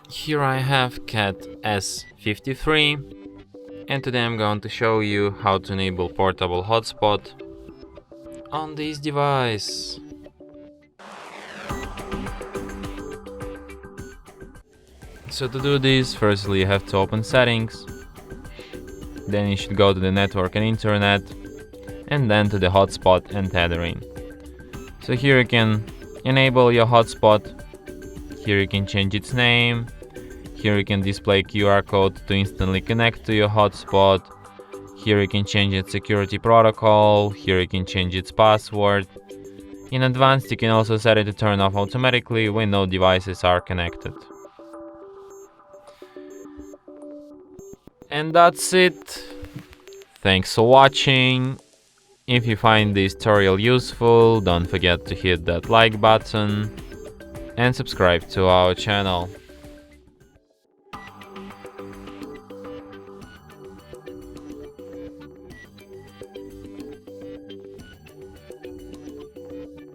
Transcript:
Here I have Cat S53, and today I'm going to show you how to enable portable hotspot on this device. So to do this, firstly you have to open settings, then you should go to the network and internet, and then to the hotspot and tethering. So here you can enable your hotspot, here you can change its name, here you can display QR code to instantly connect to your hotspot, here you can change its security protocol, here you can change its password. In advanced you can also set it to turn off automatically when no devices are connected. And that's it. Thanks for watching. If you find this tutorial useful, don't forget to hit that like button and subscribe to our channel.